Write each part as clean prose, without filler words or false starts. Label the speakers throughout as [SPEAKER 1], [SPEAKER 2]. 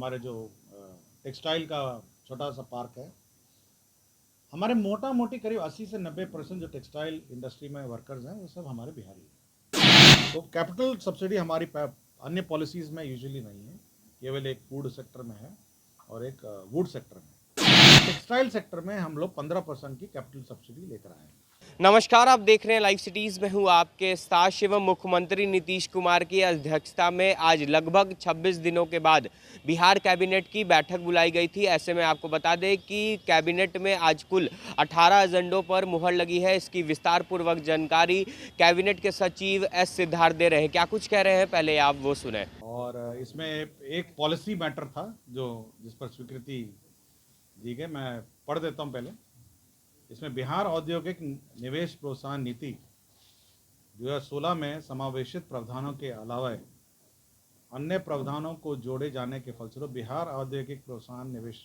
[SPEAKER 1] हमारे जो टेक्सटाइल का छोटा सा पार्क है। हमारे मोटा मोटी करीब 80 से 90% जो टेक्सटाइल इंडस्ट्री में वर्कर्स हैं वो सब हमारे बिहारी हैं। तो कैपिटल सब्सिडी हमारी अन्य पॉलिसीज़ में यूजुअली नहीं है, केवल एक फूड सेक्टर में है और एक वुड सेक्टर में। टेक्सटाइल सेक्टर में हम लोग 15% की कैपिटल सब्सिडी लेकर आए हैं।
[SPEAKER 2] नमस्कार, आप देख रहे हैं लाइव सिटीज़ में हूँ आपके साथ एवं मुख्यमंत्री नीतीश कुमार की अध्यक्षता में आज लगभग 26 दिनों के बाद बिहार कैबिनेट की बैठक बुलाई गई थी। ऐसे में आपको बता दें कि कैबिनेट में आज कुल 18 एजेंडों पर मुहर लगी है। इसकी विस्तार पूर्वक जानकारी कैबिनेट के सचिव एस सिद्धार्थ दे रहे हैं। क्या कुछ कह रहे हैं, पहले आप वो सुने।
[SPEAKER 1] और इसमें एक पॉलिसी मैटर था जिस पर स्वीकृति दी गई, मैं पढ़ देता हूँ पहले। इसमें बिहार औद्योगिक निवेश प्रोत्साहन नीति 2016 में समावेशित प्रावधानों के अलावा अन्य प्रावधानों को जोड़े जाने के फलस्वरूप बिहार औद्योगिक प्रोत्साहन निवेश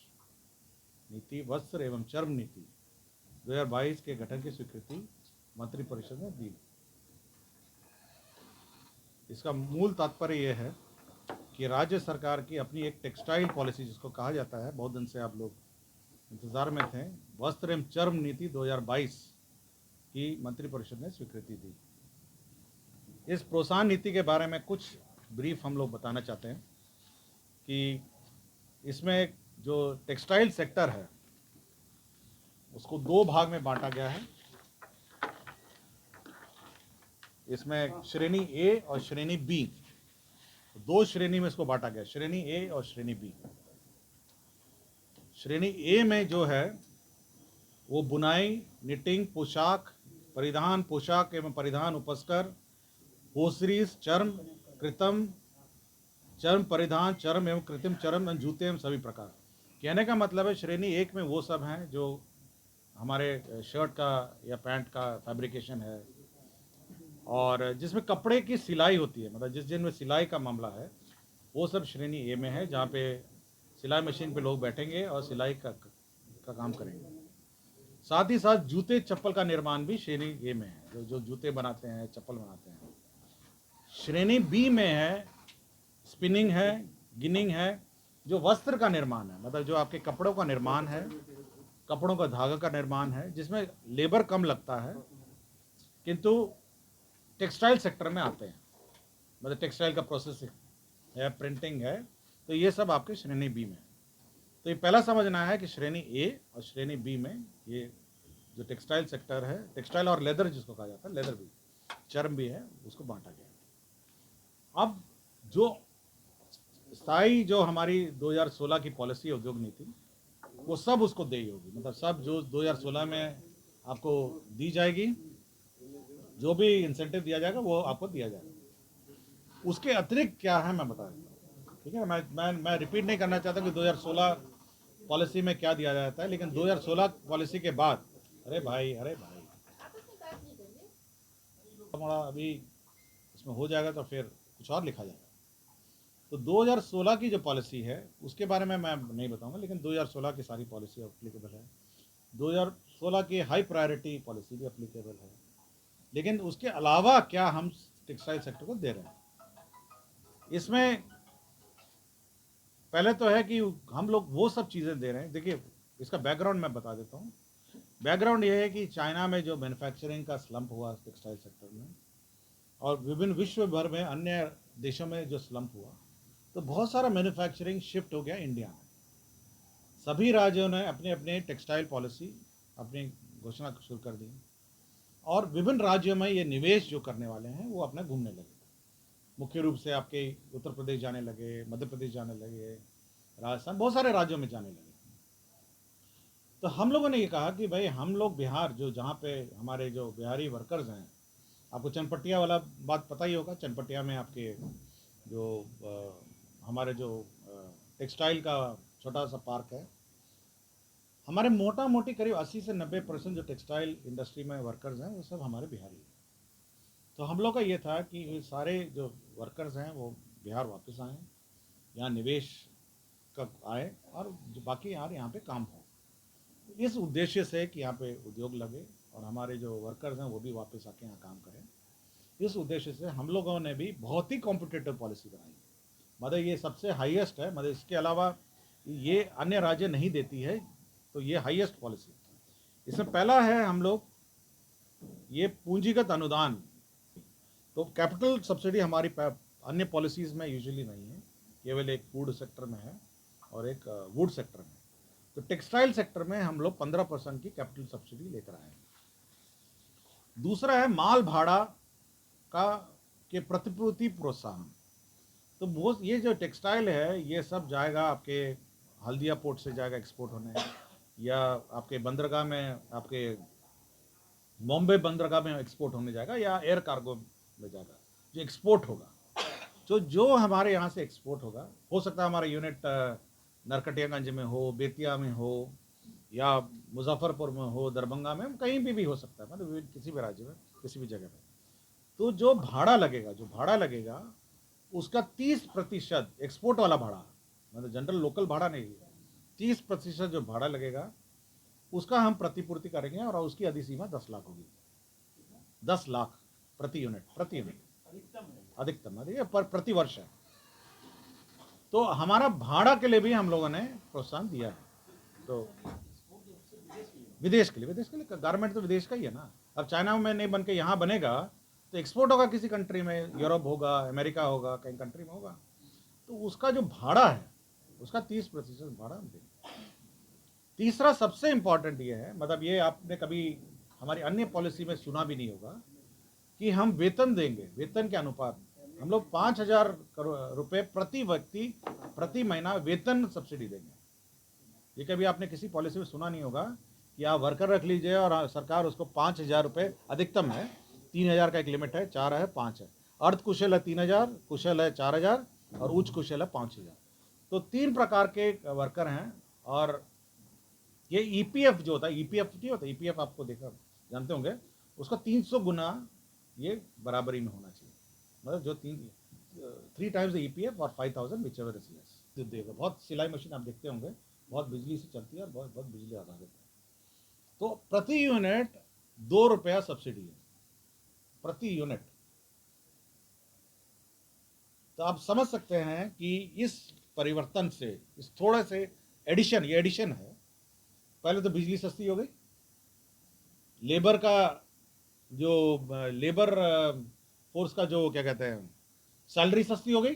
[SPEAKER 1] नीति वस्त्र एवं चर्म नीति 2022 के गठन की स्वीकृति मंत्रिपरिषद ने दी। इसका मूल तात्पर्य यह है कि राज्य सरकार की अपनी एक टेक्सटाइल पॉलिसी, जिसको कहा जाता है, बहुत दिन से आप लोग इंतजार में थे, वस्त्र एवं चर्म नीति 2022 की मंत्रिपरिषद ने स्वीकृति दी। इस प्रोत्साहन नीति के बारे में कुछ ब्रीफ हम लोग बताना चाहते हैं कि इसमें जो टेक्सटाइल सेक्टर है उसको दो भाग में बांटा गया है। इसमें श्रेणी ए और श्रेणी बी, दो श्रेणी में इसको बांटा गया, श्रेणी ए और श्रेणी बी। श्रेणी ए में जो है वो बुनाई, निटिंग, पोशाक, परिधान पोशाक एवं परिधान उपस्कर, होसरीज, चर्म, कृत्रिम चर्म परिधान, चर्म एवं कृत्रिम चर्म एवं जूते एवं सभी प्रकार। कहने का मतलब है श्रेणी एक में वो सब हैं जो हमारे शर्ट का या पैंट का फैब्रिकेशन है और जिसमें कपड़े की सिलाई होती है, मतलब जिनमें सिलाई का मामला है वो सब श्रेणी ए में है, जहाँ पे सिलाई मशीन पे लोग बैठेंगे और सिलाई का काम करेंगे। साथ ही साथ जूते चप्पल का निर्माण भी श्रेणी ए में है, जो जूते बनाते हैं, चप्पल बनाते हैं। श्रेणी बी में है स्पिनिंग है, गिनिंग है, जो वस्त्र का निर्माण है, मतलब जो आपके कपड़ों का निर्माण है, कपड़ों का धागा का निर्माण है, जिसमें लेबर कम लगता है किंतु टेक्सटाइल सेक्टर में आते हैं, मतलब टेक्सटाइल का प्रोसेसिंग है, प्रिंटिंग है, तो ये सब आपके श्रेणी बी में है। तो ये पहला समझना है कि श्रेणी ए और श्रेणी बी में ये जो टेक्सटाइल सेक्टर है, टेक्सटाइल और लेदर जिसको कहा जाता है, लेदर भी, चर्म भी है, उसको बांटा गया। अब जो स्थायी जो हमारी 2016 की पॉलिसी उद्योग नीति, वो सब उसको दे होगी, मतलब सब जो 2016 में आपको दी जाएगी, जो भी इंसेंटिव दिया जाएगा वो आपको दिया जाएगा। उसके अतिरिक्त क्या है मैं बता देता हूँ, ठीक है। मैं रिपीट नहीं करना चाहता कि 2016 पॉलिसी में क्या दिया जाता है, लेकिन 2016 पॉलिसी के बाद अरे भाई हमारा अभी इसमें हो जाएगा तो फिर कुछ और लिखा जाएगा। तो 2016 की जो पॉलिसी है उसके बारे में मैं नहीं बताऊंगा, लेकिन 2016 की सारी पॉलिसी अप्लीकेबल है। 2016 की हाई प्रायोरिटी पॉलिसी भी अप्लीकेबल है, लेकिन उसके अलावा क्या हम टेक्सटाइल सेक्टर को दे रहे हैं, इसमें पहले तो है कि हम लोग वो सब चीज़ें दे रहे हैं। देखिए, इसका बैकग्राउंड मैं बता देता हूँ। बैकग्राउंड ये है कि चाइना में जो मैन्युफैक्चरिंग का स्लम्प हुआ टेक्सटाइल सेक्टर में, और विभिन्न विश्व भर में अन्य देशों में जो स्लम्प हुआ, तो बहुत सारा मैन्युफैक्चरिंग शिफ्ट हो गया इंडिया में। सभी राज्यों ने अपने अपने टेक्सटाइल पॉलिसी अपनी घोषणा शुरू कर दी और विभिन्न राज्यों में ये निवेश जो करने वाले हैं वो अपना घूमने लगे। मुख्य रूप से आपके उत्तर प्रदेश जाने लगे, मध्य प्रदेश जाने लगे, राजस्थान, बहुत सारे राज्यों में जाने लगे। तो हम लोगों ने ये कहा कि भाई हम लोग बिहार, जो जहाँ पे हमारे जो बिहारी वर्कर्स हैं, आपको चनपटिया वाला बात पता ही होगा। चनपटिया में आपके जो हमारे जो टेक्सटाइल का छोटा सा पार्क है, हमारे मोटा मोटी करीब 80 से 90% जो टेक्सटाइल इंडस्ट्री में वर्कर्स हैं वो सब हमारे बिहारी हैं। तो हम लोग का ये था कि ये सारे जो वर्कर्स हैं वो बिहार वापस आएँ, यहाँ निवेश का आए और जो बाकी यार यहाँ पे काम हो, इस उद्देश्य से कि यहाँ पे उद्योग लगे और हमारे जो वर्कर्स हैं वो भी वापस आके यहाँ काम करें। इस उद्देश्य से हम लोगों ने भी बहुत ही कॉम्पिटिटिव पॉलिसी बनाई। मतलब ये सबसे हाईएस्ट है, मतलब इसके अलावा ये अन्य राज्य नहीं देती है, तो ये हाईएस्ट पॉलिसी। इसमें पहला है हम लोग ये पूंजीगत अनुदान। तो कैपिटल सब्सिडी हमारी अन्य पॉलिसीज़ में यूजुअली नहीं है, केवल एक फूड सेक्टर में है और एक वुड सेक्टर में। तो टेक्सटाइल सेक्टर में हम लोग 15% की कैपिटल सब्सिडी लेकर आए हैं। दूसरा है माल भाड़ा का के प्रतिपूर्ति प्रोत्साहन। तो वो ये जो टेक्सटाइल है ये सब जाएगा आपके हल्दिया पोर्ट से जाएगा एक्सपोर्ट होने, या आपके बंदरगाह में, आपके बॉम्बे बंदरगाह में एक्सपोर्ट होने जाएगा, या एयर कार्गो में जाएगा जो एक्सपोर्ट होगा। तो जो हमारे यहाँ से एक्सपोर्ट होगा, हो सकता है हमारा यूनिट नरकटियागंज में हो, बेतिया में हो, या मुजफ्फरपुर में हो, दरभंगा में, कहीं भी हो सकता है, मतलब किसी भी राज्य में, किसी भी जगह पे। तो जो भाड़ा लगेगा उसका 30% एक्सपोर्ट वाला भाड़ा, मतलब जनरल लोकल भाड़ा नहीं, 30% जो भाड़ा लगेगा उसका हम प्रतिपूर्ति करेंगे, और उसकी अधिसीमा 10 लाख होगी। 10 लाख प्रति यूनिट अधिकतम पर प्रति वर्ष है। तो हमारा भाड़ा के लिए भी हम लोगों ने प्रोत्साहन दिया है। तो विदेश के लिए गारमेंट तो विदेश का ही है ना। अब चाइना में नहीं बन के यहाँ बनेगा तो एक्सपोर्ट होगा किसी कंट्री में, यूरोप होगा, अमेरिका होगा, कहीं कंट्री में होगा। तो उसका जो भाड़ा है उसका 30% भाड़ा हम देंगे। तीसरा सबसे इंपॉर्टेंट ये है, मतलब ये आपने कभी हमारी अन्य पॉलिसी में सुना भी नहीं होगा, कि हम वेतन देंगे, वेतन के अनुपात हम लोग 5,000 रुपये प्रति व्यक्ति प्रति महीना वेतन सब्सिडी देंगे। ये कभी आपने किसी पॉलिसी में सुना नहीं होगा कि आप वर्कर रख लीजिए और सरकार उसको 5,000 रुपये, अधिकतम है 3,000 का एक लिमिट है, 4 है, 5 है, अर्ध कुशल है 3,000, कुशल है 4,000 और उच्च कुशल है 5,000। तो 3 प्रकार के वर्कर हैं। और ये ईपीएफ जो होता है, ईपीएफ नहीं होता, ईपीएफ आपको देखा जानते होंगे, उसका 300 गुना ये बराबरी में होना चाहिए, मतलब जो 3 टाइम्स ईपीएफ और 5,000 विच एवर इज लेस देगा। बहुत सिलाई मशीन आप देखते होंगे, बहुत बिजली से चलती है और बहुत बिजली आधारित है। तो प्रति यूनिट 2 रुपया सब्सिडी है प्रति यूनिट। तो आप समझ सकते हैं कि इस परिवर्तन से, इस थोड़े से एडिशन, ये एडिशन है। पहले तो बिजली सस्ती हो गई, लेबर का जो लेबर फोर्स का जो क्या कहते हैं सैलरी सस्ती हो गई,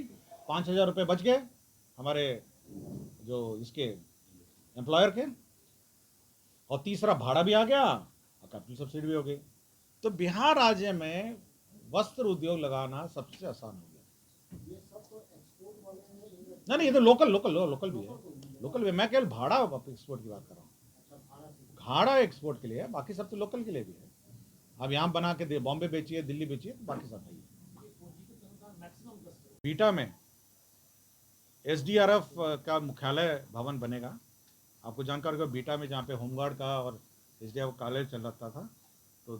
[SPEAKER 1] 5,000 रुपये बच गए हमारे जो इसके एम्प्लॉयर के। और तीसरा भाड़ा भी आ गया और कैपिटल सब्सिडी भी हो गई। तो बिहार राज्य में वस्त्र उद्योग लगाना सबसे आसान हो गया। नहीं, ये तो लोकल भी है। मैं केवल भाड़ा एक्सपोर्ट की बात कर रहा हूँ। भाड़ा एक्सपोर्ट के लिए है, बाकी सब तो लोकल के लिए भी है। अब यहाँ बना के बॉम्बे बेचिए, दिल्ली बेचिए, तो बाकी सब नहीं है। बीटा में एसडीआरएफ का मुख्यालय भवन बनेगा। आपको जानकारी होगा, बीटा में जहाँ पे होमगार्ड का और एसडीआरएफ कॉलेज चल रहा था, तो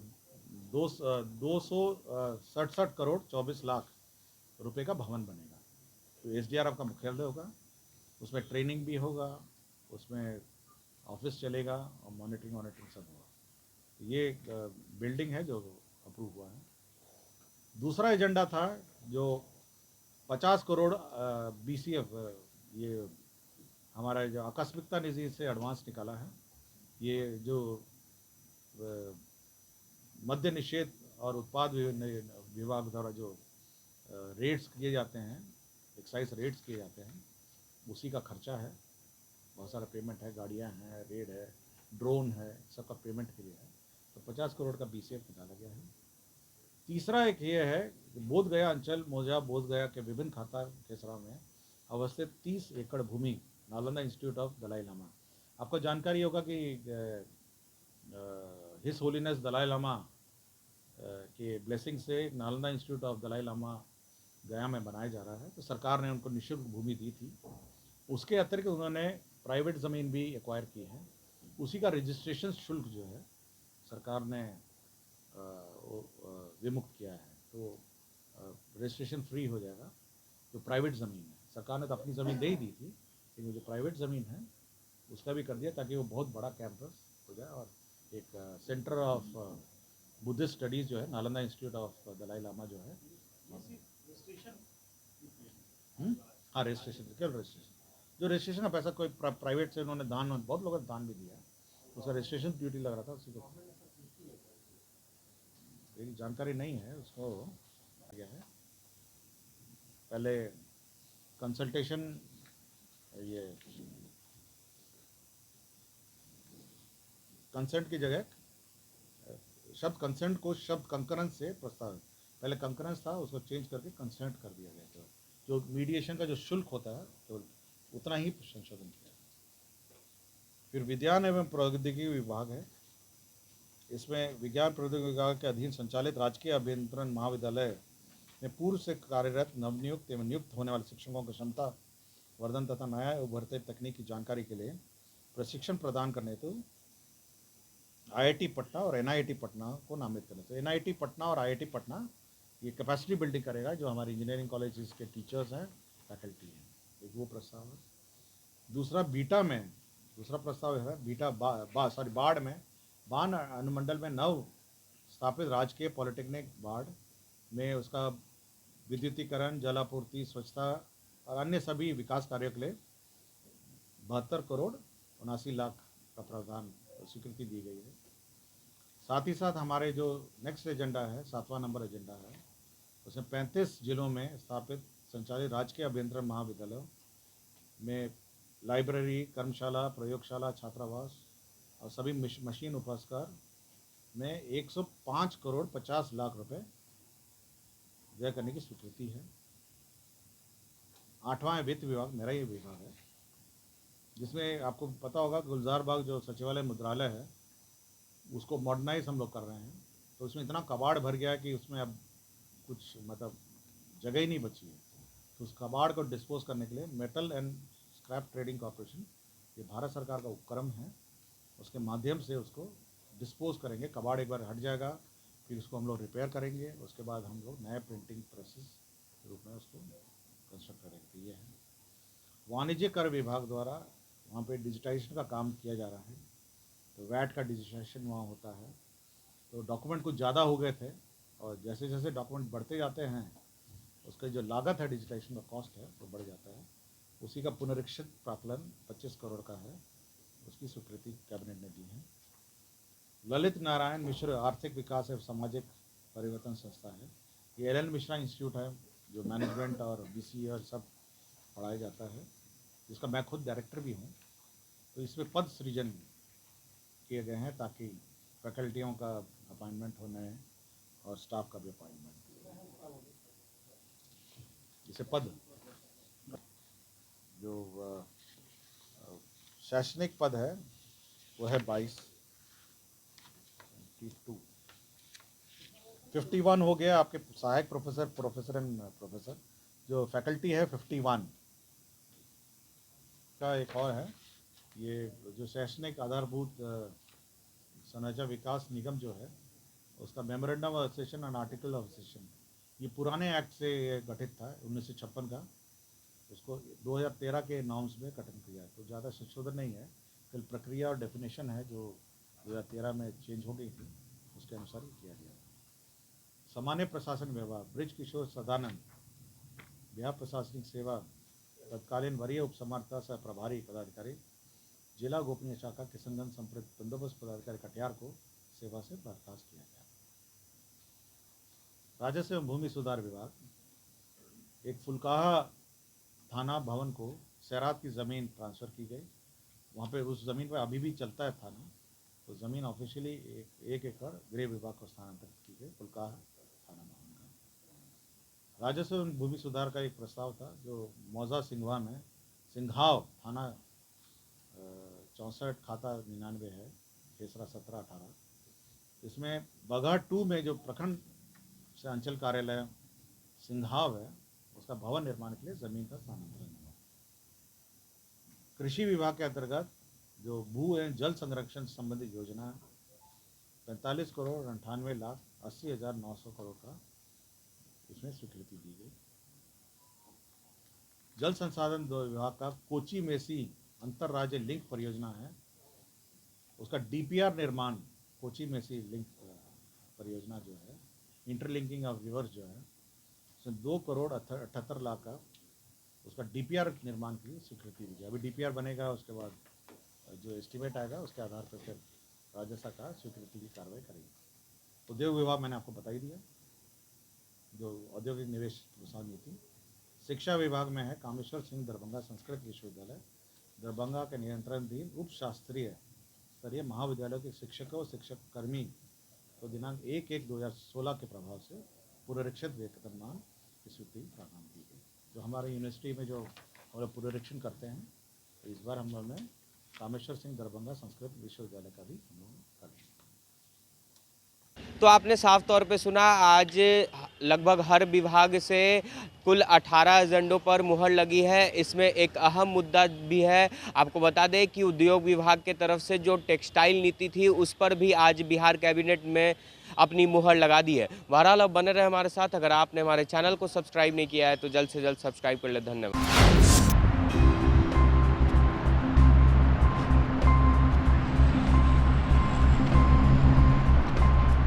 [SPEAKER 1] 267 करोड़ 24 लाख रुपए का भवन बनेगा। तो एसडीआरएफ का मुख्यालय होगा, उसमें ट्रेनिंग भी होगा, उसमें ऑफिस चलेगा और मॉनिटरिंग सब होगा। ये एक बिल्डिंग है जो अप्रूव हुआ है। दूसरा एजेंडा था जो 50 करोड़ बीसीएफ, ये हमारा जो आकस्मिकता निधि से एडवांस निकाला है, ये जो मद्य निषेध और उत्पाद विभाग द्वारा जो रेट्स किए जाते हैं, एक्साइज रेट्स किए जाते हैं, उसी का खर्चा है। बहुत सारा पेमेंट है, गाड़ियाँ हैं, रेड है, ड्रोन है, सबका पेमेंट के लिए है। तो 50 करोड़ का बीसीएफ निकाला गया है। तीसरा एक ये है कि बोधगया अंचल मौजा बोधगया के विभिन्न खाता केसरा में अवस्थित 30 एकड़ भूमि नालंदा इंस्टीट्यूट ऑफ दलाई लामा। आपको जानकारी होगा कि हिज होलीनेस दलाई लामा के ब्लेसिंग से नालंदा इंस्टीट्यूट ऑफ दलाई लामा गया में बनाया जा रहा है। तो सरकार ने उनको निःशुल्क भूमि दी थी। उसके अतिरिक्त उन्होंने प्राइवेट ज़मीन भी एक्वायर की है। उसी का रजिस्ट्रेशन शुल्क जो है सरकार ने विमुक्त किया है। तो रजिस्ट्रेशन फ्री हो जाएगा। जो प्राइवेट ज़मीन है, सरकार ने तो अपनी ज़मीन दे ही दी थी, लेकिन जो प्राइवेट ज़मीन है उसका भी कर दिया, ताकि वो बहुत बड़ा कैंपस हो जाए और एक सेंटर ऑफ बुद्धिस्ट स्टडीज़ जो है नालंदा इंस्टीट्यूट ऑफ दलाई लामा जो है। हाँ रजिस्ट्रेशन, केवल रजिस्ट्रेशन। जो रजिस्ट्रेशन का पैसा कोई प्राइवेट से उन्होंने दान, बहुत लोगों ने दान भी दिया, उसका रजिस्ट्रेशन ड्यूटी लग रहा था उसी को, मेरी जानकारी नहीं है उसको क्या है। पहले कंसल्टेशन, ये कंसेंट की जगह शब्द कंसेंट को शब्द कंकरेंस से प्रस्ताव, पहले कंकरेंस था उसको चेंज करके कंसेंट कर दिया गया था। जो मीडिएशन का जो शुल्क होता है केवल उतना ही संशोधन किया। फिर विज्ञान एवं प्रौद्योगिकी विभाग है, इसमें विज्ञान प्रौद्योगिकी विभाग के अधीन संचालित राजकीय अभियंत्रण महाविद्यालय में पूर्व से कार्यरत नवनियुक्त एवं नियुक्त होने वाले शिक्षकों की क्षमता वर्धन तथा नया उभरते तकनीकी जानकारी के लिए प्रशिक्षण प्रदान करने हेतु आईआईटी पटना और एनआईटी पटना को नामित करना। तो एनआईटी पटना और आईआईटी पटना ये कैपेसिटी बिल्डिंग करेगा, जो हमारे इंजीनियरिंग कॉलेज के टीचर्स हैं, फैकल्टी हैं, एक वो प्रस्ताव है। दूसरा बीटा में दूसरा प्रस्ताव है बीटा बाढ़ में बान अनुमंडल में नव स्थापित राजकीय पॉलिटेक्निक बाढ़ में उसका विद्युतीकरण, जल आपूर्ति, स्वच्छता और अन्य सभी विकास कार्यों के लिए 72 करोड़ 79 लाख का प्रावधान स्वीकृति दी गई है। साथ ही साथ हमारे जो नेक्स्ट एजेंडा है, 7वां नंबर एजेंडा है, उसमें 35 जिलों में स्थापित संचालित राजकीय अभियंत्रण महाविद्यालयों में लाइब्रेरी, कर्मशाला, प्रयोगशाला, छात्रावास और सभी मशीन उपस्कार में 105 करोड़ 50 लाख रुपए व्यय करने की स्वीकृति है। 8वां वित्त विभाग, मेरा ये विभाग है, जिसमें आपको पता होगा गुलजार बाग जो सचिवालय मुद्रालय है उसको मॉडर्नाइज हम लोग कर रहे हैं। तो उसमें इतना कबाड़ भर गया कि उसमें अब कुछ मतलब जगह ही नहीं बची है। तो उस कबाड़ को डिस्पोज करने के लिए metal and scrap trading corporation, ये भारत सरकार का उपक्रम है, उसके माध्यम से उसको डिस्पोज करेंगे। कबाड़ एक बार हट जाएगा, फिर उसको हम लोग रिपेयर करेंगे, उसके बाद हम लोग नए प्रिंटिंग प्रोसेस के रूप में उसको कंस्ट्रक्ट करेंगे। तो ये है वाणिज्य कर विभाग द्वारा वहाँ पे डिजिटाइजेशन का काम किया जा रहा है। तो वैट का डिजिटाइजेशन वहाँ होता है। तो डॉक्यूमेंट कुछ ज़्यादा हो गए थे और जैसे जैसे डॉक्यूमेंट बढ़ते जाते हैं उसका जो लागत है, डिजिटाइजेशन का कॉस्ट है, वो बढ़ जाता है। उसी का पुनरीक्षित प्राकलन 25 करोड़ का है, उसकी स्वीकृति कैबिनेट ने दी है। ललित नारायण मिश्र आर्थिक विकास एवं सामाजिक परिवर्तन संस्था है, ये एल मिश्रा इंस्टीट्यूट है जो मैनेजमेंट और बीसीए और सब पढ़ाया जाता है, जिसका मैं खुद डायरेक्टर भी हूँ। तो इसमें पद सृजन किए गए हैं ताकि फैकल्टियों का अपॉइंटमेंट होने और स्टाफ का भी अपॉइंटमेंट, जैसे पद जो शैक्षणिक पद है वो है 22, 51 हो गया आपके सहायक प्रोफेसर, प्रोफेसर एंड प्रोफेसर। जो फैकल्टी है 51 का एक और है, ये जो शैक्षणिक आधारभूत संरचना विकास निगम जो है उसका memorandum of association and article of association, ये पुराने एक्ट से गठित था 1956 का, उसको 2013 के नॉर्म्स में गठन किया है। तो ज़्यादा संशोधन नहीं है, केवल प्रक्रिया और डेफिनेशन है जो 2013 में चेंज हो गई थी, उसके अनुसार ही किया गया। सामान्य प्रशासन विभाग, ब्रिज किशोर सदानंद बिहार प्रशासनिक सेवा तत्कालीन वरीय उपसमाहर्ता सह प्रभारी पदाधिकारी, जिला गोपनीय शाखा किशनगंज संप्रयुक्त बंदोबस्त पदाधिकारी कटिहार को सेवा से बर्खास्त किया गया। राजस्व एवं भूमि सुधार विभाग, एक फुलकाहा थाना भवन को सैरात की ज़मीन ट्रांसफ़र की गई, वहाँ पे उस ज़मीन पर अभी भी चलता है थाना। तो ज़मीन ऑफिशियली 1 एकड़ गृह विभाग को स्थानांतरित की गई फुलकाहा थाना भवन का। राजस्व एवं भूमि सुधार का एक प्रस्ताव था जो मौजा सिंघवा में सिंघाव थाना 64 खाता 99 है, खेसरा 17-18, इसमें बगहा 2 में जो प्रखंड से अंचल कार्यालय सिंघाव है उसका भवन निर्माण के लिए ज़मीन का स्थानांतरण हुआ। कृषि विभाग के अंतर्गत जो भू एवं जल संरक्षण संबंधी योजना 45 करोड़ 98 लाख 80,900 करोड़ का इसमें स्वीकृति दी गई। जल संसाधन विभाग का कोची मेसी अंतरराज्य लिंक परियोजना है, उसका डीपीआर निर्माण कोची मेसी लिंक परियोजना जो है, इंटरलिंकिंग ऑफ रिवर्स जो है, उसमें 2 करोड़ 78 लाख का उसका डीपीआर निर्माण की स्वीकृति दी गई। अभी डीपीआर बनेगा, उसके बाद जो एस्टीमेट आएगा उसके आधार पर फिर राज्य सरकार स्वीकृति की कार्रवाई करेगी। उद्योग विभाग मैंने आपको बता ही दिया, जो औद्योगिक निवेश प्रोत्साहन नीति। शिक्षा विभाग में है कामेश्वर सिंह दरभंगा संस्कृत विश्वविद्यालय दरभंगा के नियंत्रणाधीन उप शास्त्रीय स्तरीय महाविद्यालयों के शिक्षकों और शिक्षक कर्मी को दिनांक 1/1/2016 के प्रभाव से पुनरीक्षित वेतनमान की स्वीकृति प्रदान की गई। जो हमारे यूनिवर्सिटी में जो हम लोग पुनरीक्षण करते हैं, तो इस बार हम लोगों ने कामेश्वर सिंह दरभंगा संस्कृत विश्वविद्यालय का भी हम लोग करें।
[SPEAKER 2] तो आपने साफ तौर पे सुना, आज लगभग हर विभाग से कुल 18 एजेंडों पर मुहर लगी है। इसमें एक अहम मुद्दा भी है, आपको बता दें कि उद्योग विभाग के तरफ से जो टेक्सटाइल नीति थी उस पर भी आज बिहार कैबिनेट में अपनी मुहर लगा दी है। बहरहाल अब बने रहे हमारे साथ। अगर आपने हमारे चैनल को सब्सक्राइब नहीं किया है तो जल्द से जल्द सब्सक्राइब कर ले। धन्यवाद।